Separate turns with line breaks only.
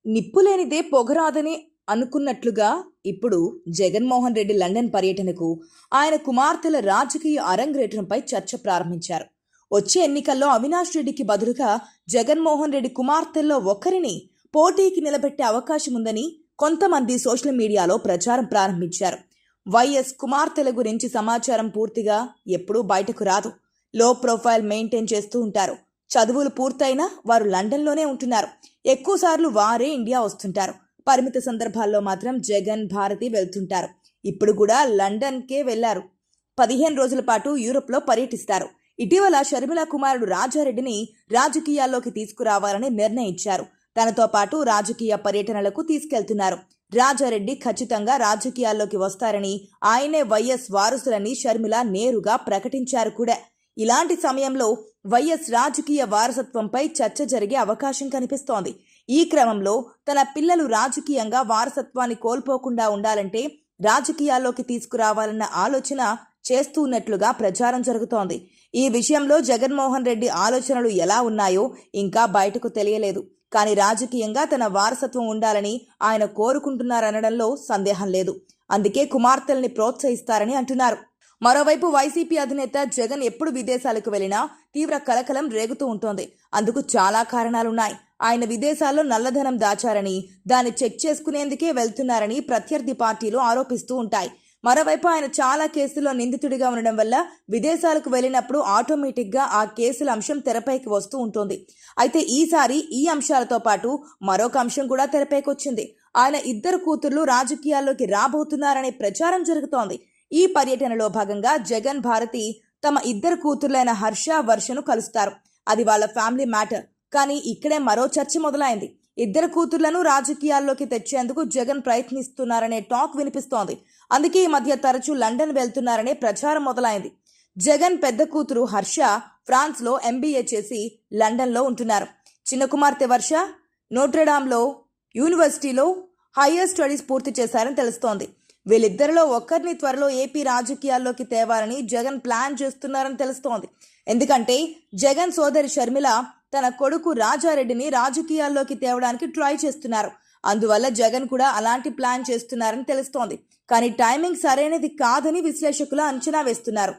నిప్పులేనిదే పొగరాదని అనుకున్నట్లుగా ఇప్పుడు జగన్మోహన్ రెడ్డి లండన్ పర్యటనకు ఆయన కుమార్తెల రాజకీయ అరంగేట్రంపై చర్చ ప్రారంభించారు. వచ్చే ఎన్నికల్లో అవినాష్ రెడ్డికి బదులుగా జగన్మోహన్ రెడ్డి కుమార్తెల్లో ఒకరిని పోటీకి నిలబెట్టే అవకాశం ఉందని కొంతమంది సోషల్ మీడియాలో ప్రచారం ప్రారంభించారు. వైఎస్ కుమార్తెల గురించి సమాచారం పూర్తిగా ఎప్పుడూ బయటకు రాదు. లో ప్రొఫైల్ మెయింటైన్ చేస్తూ ఉంటారు. చదువులు పూర్తయినా వారు లండన్లోనే ఉంటున్నారు. ఎక్కువసార్లు వారే ఇండియా వస్తుంటారు. పరిమిత సందర్భాల్లో మాత్రం జగన్, భారతి వెళ్తుంటారు. ఇప్పుడు కూడా లండన్కే వెళ్లారు. 15 రోజుల పాటు యూరోప్లో పర్యటిస్తారు. ఇటీవల షర్మిల కుమారుడు రాజారెడ్డిని రాజకీయాల్లోకి తీసుకురావాలని నిర్ణయించారు. తనతో పాటు రాజకీయ పర్యటనలకు తీసుకెళ్తున్నారు. రాజారెడ్డి ఖచ్చితంగా రాజకీయాల్లోకి వస్తారని, ఆయనే వైఎస్ వారసులని షర్మిల నేరుగా ప్రకటించారు కూడా. ఇలాంటి సమయంలో వైఎస్ రాజకీయ వారసత్వంపై చర్చ జరిగే అవకాశం కనిపిస్తోంది. ఈ క్రమంలో తన పిల్లలు రాజకీయంగా వారసత్వాన్ని కోల్పోకుండా ఉండాలంటే రాజకీయాల్లోకి తీసుకురావాలన్న ఆలోచన చేస్తున్నట్లుగా ప్రచారం జరుగుతోంది. ఈ విషయంలో జగన్మోహన్ రెడ్డి ఆలోచనలు ఎలా ఉన్నాయో ఇంకా బయటకు తెలియలేదు. కానీ రాజకీయంగా తన వారసత్వం ఉండాలని ఆయన కోరుకుంటున్నారనడంలో సందేహం లేదు. అందుకే కుమార్తెల్ని ప్రోత్సహిస్తారని అంటున్నారు. మరోవైపు వైసీపీ అధినేత జగన్ ఎప్పుడు విదేశాలకు వెళ్లినా తీవ్ర కలకలం రేగుతూ ఉంటోంది. అందుకు చాలా కారణాలున్నాయి. ఆయన విదేశాల్లో నల్లధనం దాచారని, దాన్ని చెక్ చేసుకునేందుకే వెళ్తున్నారని ప్రత్యర్థి పార్టీలు ఆరోపిస్తూ ఉంటాయి. మరోవైపు ఆయన చాలా కేసుల్లో నిందితుడిగా ఉండడం వల్ల విదేశాలకు వెళ్ళినప్పుడు ఆటోమేటిక్గా ఆ కేసుల అంశం తెరపైకి వస్తూ ఉంటుంది. అయితే ఈసారి ఈ అంశాలతో పాటు మరొక అంశం కూడా తెరపైకి వచ్చింది. ఆయన 2 కూతుర్లు రాజకీయాల్లోకి రాబోతున్నారనే ప్రచారం జరుగుతోంది. ఈ పర్యటనలో భాగంగా జగన్, భారతి తమ 2 కూతుర్లైన హర్ష, వర్షను కలుస్తారు. అది వాళ్ళ ఫ్యామిలీ మ్యాటర్. కానీ ఇక్కడే మరో చర్చ మొదలైంది. 2 కూతుర్లను రాజకీయాల్లోకి తెచ్చేందుకు జగన్ ప్రయత్నిస్తున్నారనే టాక్ వినిపిస్తోంది. అందుకే ఈ మధ్య తరచూ లండన్ వెళ్తున్నారనే ప్రచారం మొదలైంది. జగన్ పెద్ద కూతురు హర్ష ఫ్రాన్స్లో MBA చేసి లండన్లో ఉంటున్నారు. చిన్న కుమార్తె వర్ష నోట్రడామ్లో యూనివర్సిటీలో హయ్యర్ స్టడీస్ పూర్తి చేశారని తెలుస్తోంది. వీళ్ళిద్దరిలో ఒక్కరిని త్వరలో ఏపీ రాజకీయాల్లోకి తేవాలని జగన్ ప్లాన్ చేస్తున్నారని తెలుస్తోంది. ఎందుకంటే జగన్ సోదరి షర్మిల తన కొడుకు రాజారెడ్డిని రాజకీయాల్లోకి తేవడానికి ట్రై చేస్తున్నారు. అందువల్ల జగన్ కూడా అలాంటి ప్లాన్ చేస్తున్నారని తెలుస్తోంది. కానీ టైమింగ్ సరైనది కాదని విశ్లేషకులు అంచనా వేస్తున్నారు.